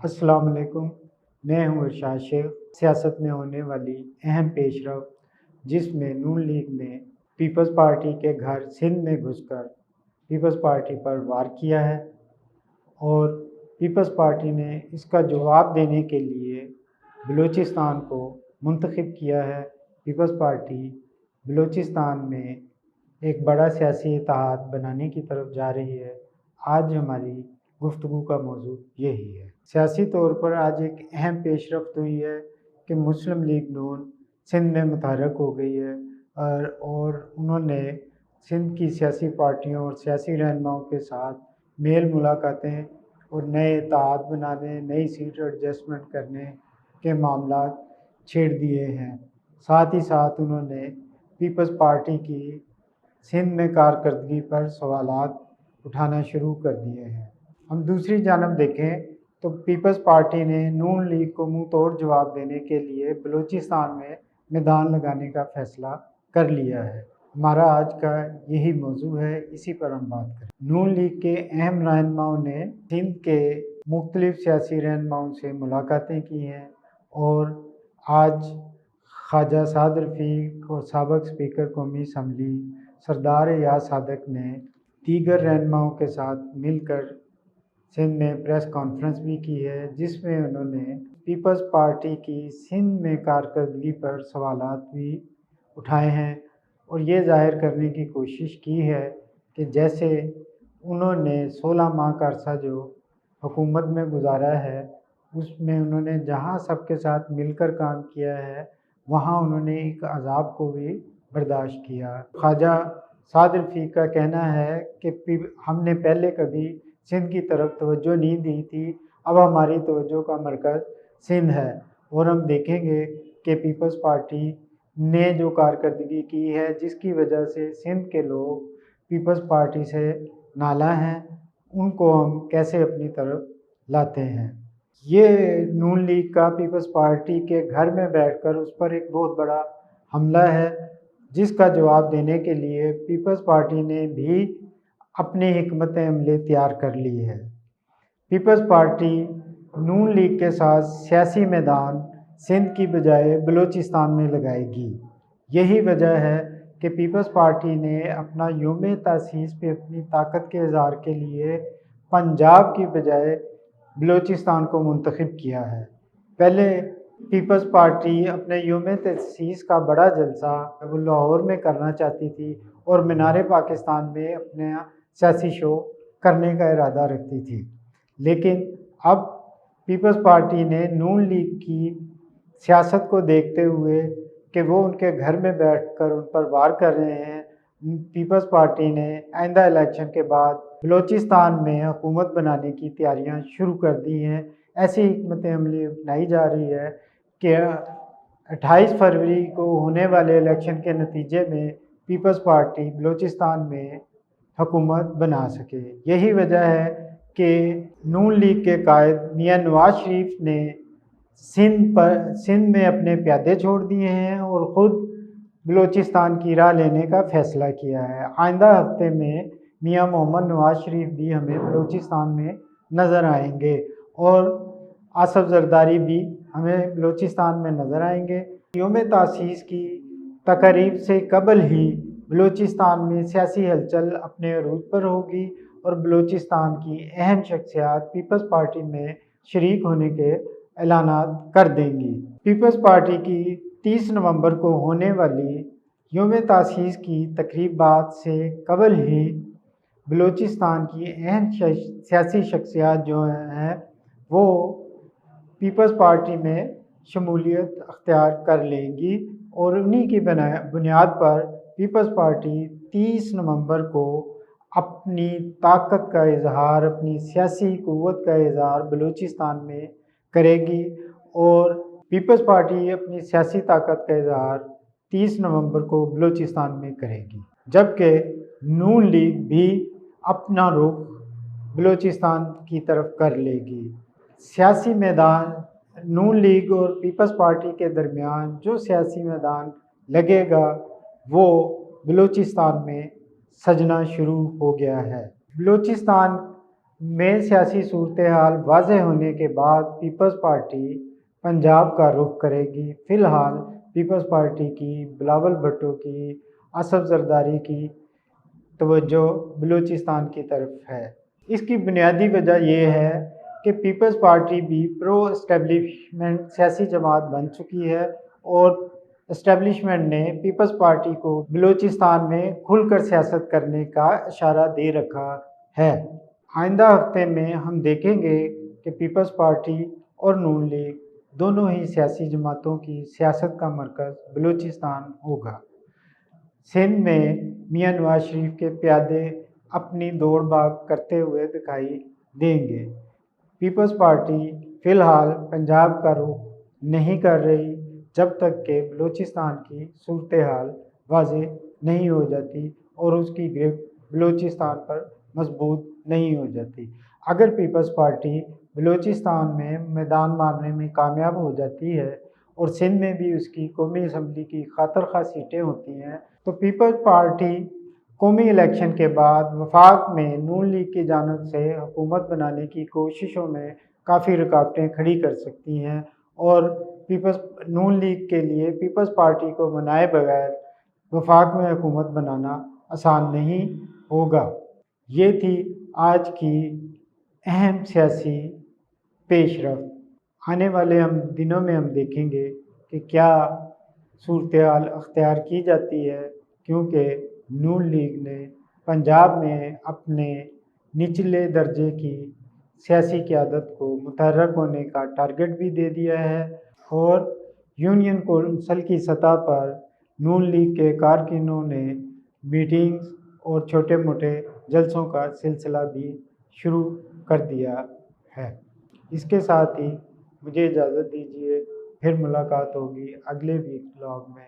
अस्सलाम वालेकुम। मैं हूँ इरशाद शेख। सियासत में होने वाली अहम पेशरफ जिसमें नून लीग ने पीपल्स पार्टी के घर सिंध में घुसकर पीपल्स पार्टी पर वार किया है और पीपल्स पार्टी ने इसका जवाब देने के लिए बलूचिस्तान को मुंतखब किया है। पीपल्स पार्टी बलूचिस्तान में एक बड़ा सियासी इत्तेहाद बनाने की तरफ जा रही है। आज हमारी गुफ्तगू का मौजू यही है। सियासी तौर पर आज एक अहम पेशरफ्त हुई है कि मुस्लिम लीग नून सिंध में मुतहर्रिक हो गई है और उन्होंने सिंध की सियासी पार्टियों और सियासी रहनुमाओं के साथ मेल मुलाकातें और नए इत्तेहाद बनाने, नई सीट एडजस्टमेंट करने के मामला छेड़ दिए हैं। साथ ही साथ उन्होंने पीपल्स पार्टी की सिंध में कारकर्दगी पर सवालात उठाना शुरू कर दिए हैं। हम दूसरी जानब देखें तो पीपल्स पार्टी ने नून लीग को मुंह तोड़ जवाब देने के लिए बलूचिस्तान में मैदान लगाने का फ़ैसला कर लिया है। हमारा आज का यही मौजू है, इसी पर हम बात करें। नून लीग के अहम रहनुमाओं ने सिंध के मुख्तलिफ सियासी रहनुमाओं से मुलाकातें की हैं और आज ख्वाजा साद रफ़ीक और साबिक़ स्पीकर कौमी असम्बली सरदार याद सादक ने दीगर रहनुमाओं के साथ मिलकर सिंध में प्रेस कॉन्फ्रेंस भी की है, जिसमें उन्होंने पीपल्स पार्टी की सिंध में कारकर्दगी पर सवालात भी उठाए हैं और ये ज़ाहिर करने की कोशिश की है कि जैसे उन्होंने 16 माह का अरसा जो हुकूमत में गुजारा है उसमें उन्होंने जहाँ सबके साथ मिलकर काम किया है वहाँ उन्होंने एक अज़ाब को भी बर्दाश्त किया। ख्वाजा साद रफ़ीक का कहना है कि हमने पहले कभी सिंध की तरफ तवज्जो नहीं दी थी, अब हमारी तवज्जो का मरकज़ सिंध है और हम देखेंगे कि पीपल्स पार्टी ने जो कारकर्दगी की है जिसकी वजह से सिंध के लोग पीपल्स पार्टी से नाला हैं, उनको हम कैसे अपनी तरफ लाते हैं। ये नून लीग का पीपल्स पार्टी के घर में बैठकर उस पर एक बहुत बड़ा हमला है, जिसका जवाब देने के लिए पीपल्स पार्टी ने भी अपनी हिकमत अमली तैयार कर ली है। पीपल्स पार्टी नून लीग के साथ सियासी मैदान सिंध की बजाय बलूचिस्तान में लगाएगी। यही वजह है कि पीपल्स पार्टी ने अपना यौम तासीस पे अपनी ताकत के इज़हार के लिए पंजाब की बजाय बलूचिस्तान को मुंतखब किया है। पहले पीपल्स पार्टी अपने यौम तासीस का बड़ा जलसा वो लाहौर में करना चाहती थी और मीनार पाकिस्तान में अपने सियासी शो करने का इरादा रखती थी, लेकिन अब पीपल्स पार्टी ने नून लीग की सियासत को देखते हुए कि वो उनके घर में बैठकर उन पर वार कर रहे हैं, पीपल्स पार्टी ने आइंदा इलेक्शन के बाद बलूचिस्तान में हुकूमत बनाने की तैयारियां शुरू कर दी हैं। ऐसी हिकमत अमली अपनाई जा रही है कि 28 फरवरी को होने वाले इलेक्शन के नतीजे में पीपल्स पार्टी बलूचिस्तान में हुकूमत बना सके। यही वजह है कि नून लीग के कायद मियां नवाज शरीफ ने सिंध में अपने प्यादे छोड़ दिए हैं और ख़ुद बलूचिस्तान की राह लेने का फ़ैसला किया है। आइंदा हफ्ते में मियां मोहम्मद नवाज शरीफ भी हमें बलूचिस्तान में नज़र आएंगे और आसफ जरदारी भी हमें बलूचिस्तान में नज़र आएंगे। यौम तासीस की तकरीब से कबल ही बलूचिस्तान में सियासी हलचल अपने अरूज पर होगी और बलूचिस्तान की अहम शख्सियात पीपल्स पार्टी में शरीक होने के ऐलानात कर देंगी। पीपल्स पार्टी की 30 नवंबर को होने वाली यौम तासीस की तकरीबात से कबल ही बलूचिस्तान की अहम सियासी शख्सियात जो हैं वो पीपल्स पार्टी में शमूलियत अख्तियार कर लेंगी और उन्हीं की बुनियाद पर पीपल्स पार्टी 30 नवंबर को अपनी ताकत का इजहार, अपनी सियासी क़ुव्वत का इजहार बलूचिस्तान में करेगी और पीपल्स पार्टी अपनी सियासी ताकत का इजहार 30 नवंबर को बलूचिस्तान में करेगी, जबकि नून लीग भी अपना रुख बलूचिस्तान की तरफ कर लेगी। सियासी मैदान नून लीग और पीपल्स पार्टी के दरमियान जो सियासी मैदान लगेगा वो बलूचिस्तान में सजना शुरू हो गया है। बलूचिस्तान میں سیاسی صورتحال واضح ہونے کے بعد پیپلز پارٹی پنجاب کا رخ کرے گی۔ فی الحال پیپلز پارٹی کی بلاول بھٹو کی اسف زرداری کی توجہ بلوچستان کی طرف ہے۔ اس کی بنیادی وجہ یہ ہے کہ پیپلز پارٹی بھی پرو اسٹیبلشمنٹ سیاسی جماعت بن چکی ہے اور اسٹیبلشمنٹ نے پیپلز پارٹی کو بلوچستان میں کھل کر سیاست کرنے کا اشارہ دے رکھا ہے۔ آئندہ ہفتے میں ہم دیکھیں گے کہ پیپلز پارٹی اور نون لیگ دونوں ہی سیاسی جماعتوں کی سیاست کا مرکز بلوچستان ہوگا۔ سندھ میں میاں نواز شریف کے پیادے اپنی دوڑ بھاگ کرتے ہوئے دکھائی دیں گے۔ پیپلز پارٹی فی الحال پنجاب کا رخ نہیں کر رہی جب تک کہ بلوچستان کی صورتحال واضح نہیں ہو جاتی اور اس کی گرفت بلوچستان پر مضبوط نہیں ہو جاتی۔ اگر پیپلز پارٹی بلوچستان میں میدان مارنے میں کامیاب ہو جاتی ہے اور سندھ میں بھی اس کی قومی اسمبلی کی خاطر خواہ سیٹیں ہوتی ہیں تو پیپلز پارٹی قومی الیکشن کے بعد وفاق میں نون لیگ کی جانب سے حکومت بنانے کی کوششوں میں کافی رکاوٹیں کھڑی کر سکتی ہیں اور نون لیگ کے لیے پیپلز پارٹی کو منائے بغیر وفاق میں حکومت بنانا آسان نہیں ہوگا۔ یہ تھی آج کی اہم سیاسی پیش رفت۔ آنے والے دنوں میں ہم دیکھیں گے کہ کیا صورتحال اختیار کی جاتی ہے، کیونکہ نون لیگ نے پنجاب میں اپنے نچلے درجے کی سیاسی قیادت کو متحرک ہونے کا ٹارگٹ بھی دے دیا ہے اور یونین کونسل کی سطح پر نون لیگ کے کارکنوں نے میٹنگز اور چھوٹے موٹے جلسوں کا سلسلہ بھی شروع کر دیا ہے۔ اس کے ساتھ ہی مجھے اجازت دیجیے، پھر ملاقات ہوگی اگلے ولاگ میں۔